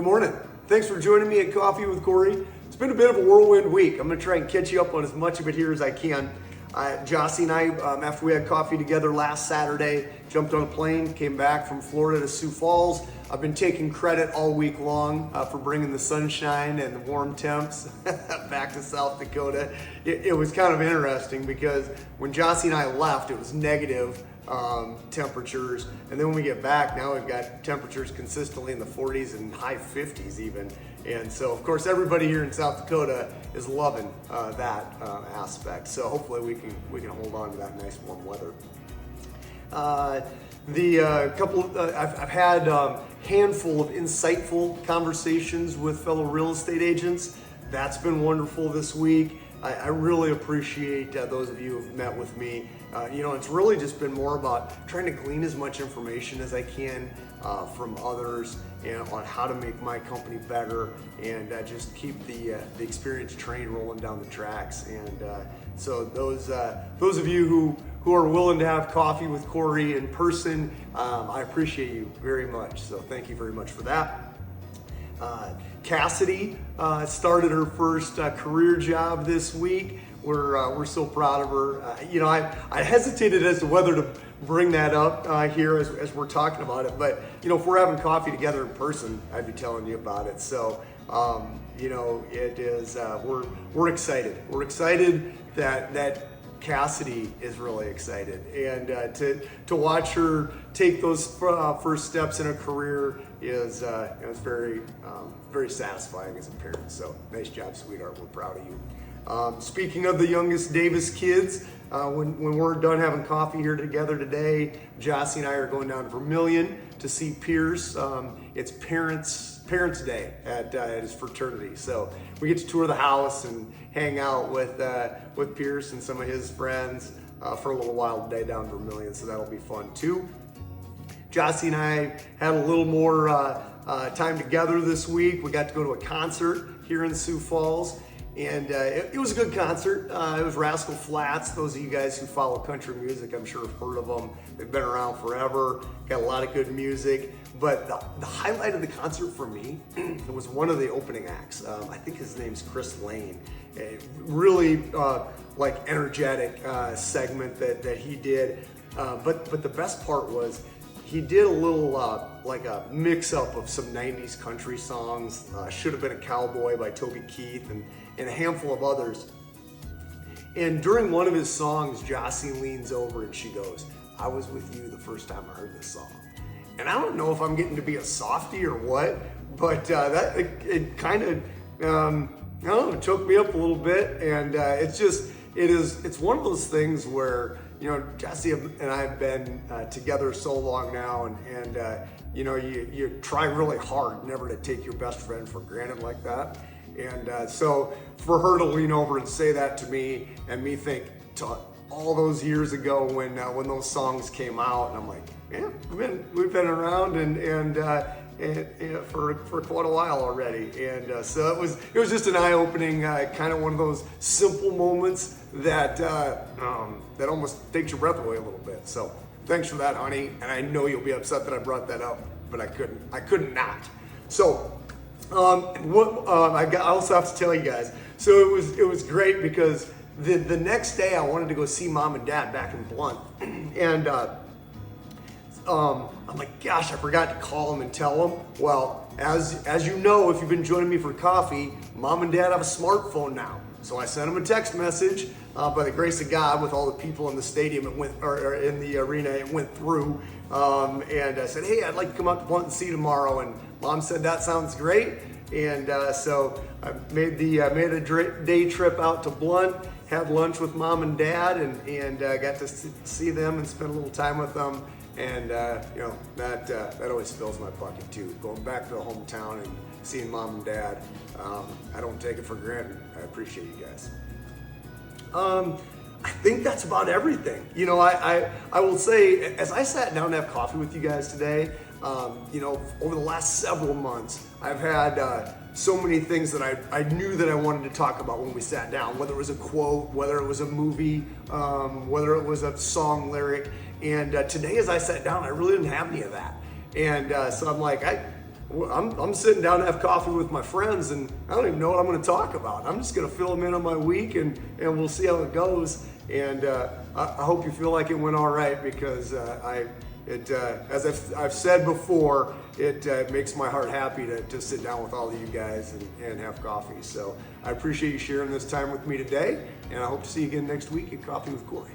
Good morning. Thanks for joining me at Coffee with Kory. It's been a bit of a whirlwind week. I'm going to try and catch you up on as much of it here as I can. Jossie and I, after we had coffee together last Saturday, jumped on a plane, came back from Florida to Sioux Falls. I've been taking credit all week long for bringing the sunshine and the warm temps back to South Dakota. It was kind of interesting because when Jossie and I left, it was negative temperatures, and then when we get back, now we've got temperatures consistently in the 40s and high 50s even. And so, of course, everybody here in South Dakota is loving that aspect. So hopefully we can hold on to that nice warm weather. I've had a handful of insightful conversations with fellow real estate agents. That's been wonderful this week. I really appreciate those of you who've met with me. It's really just been more about trying to glean as much information as I can from others and on how to make my company better and just keep the experience train rolling down the tracks. And so those of you who are willing to have coffee with Kory in person, I appreciate you very much. So thank you very much for that. Cassidy started her first career job this week. We're so proud of her. I hesitated as to whether to bring that up here as we're talking about it, but if we're having coffee together in person, I'd be telling you about it. So it is. We're excited. We're excited that Cassidy is really excited, and to watch her take those first steps in a career is it's very very satisfying as a parent. So nice job, sweetheart. We're proud of you. Speaking of the youngest Davis kids, when we're done having coffee here together today, Jossie and I are going down to Vermillion to see Pierce. It's Parents' Day at his fraternity, so we get to tour the house and hang out with Pierce and some of his friends for a little while today down in Vermillion, so that'll be fun too. Jossie and I had a little more time together this week. We got to go to a concert here in Sioux Falls, and it was a good concert. It was Rascal Flatts. Those of you guys who follow country music, I'm sure have heard of them. They've been around forever, got a lot of good music. But the highlight of the concert for me was one of the opening acts. I think his name's Chris Lane. A really energetic segment that he did. But the best part was he did a little like a mix up of some 90s country songs. Should Have Been a Cowboy by Toby Keith and a handful of others. And during one of his songs, Jossie leans over and she goes, "I was with you the first time I heard this song." And I don't know if I'm getting to be a softie or what, but it kind of, it choked me up a little bit. And it's one of those things where, Jossie and I have been together so long now, and you try really hard never to take your best friend for granted like that. And so for her to lean over and say that to me, and me think to all those years ago when those songs came out, and I'm like, yeah, we've been around and for quite a while already, and so it was just an eye-opening kind of one of those simple moments that almost takes your breath away a little bit. So thanks for that, honey, and I know you'll be upset that I brought that up, but I couldn't not. So I also have to tell you guys. So it was great because the next day I wanted to go see mom and dad back in Blunt, and I'm like, gosh, I forgot to call them and tell them. Well, as you know, if you've been joining me for coffee, mom and dad have a smartphone now. So I sent them a text message. By the grace of God, with all the people in the stadium, or in the arena, it went through. And I said, hey, I'd like to come out to Blunt and see you tomorrow. And mom said, that sounds great. And so I made a day trip out to Blunt, had lunch with mom and dad, and got to see them and spend a little time with them. And that always fills my bucket too. Going back to the hometown and seeing mom and dad, I don't take it for granted. I appreciate you guys. I think that's about everything. I will say, as I sat down to have coffee with you guys today, over the last several months, I've had so many things that I knew that I wanted to talk about when we sat down, whether it was a quote, whether it was a movie, whether it was a song lyric. And today, as I sat down, I really didn't have any of that. And so I'm like, I'm sitting down to have coffee with my friends, and I don't even know what I'm going to talk about. I'm just going to fill them in on my week, and we'll see how it goes. And I hope you feel like it went all right, because as I've said before, it makes my heart happy to sit down with all of you guys and have coffee. So I appreciate you sharing this time with me today, and I hope to see you again next week at Coffee with Kory.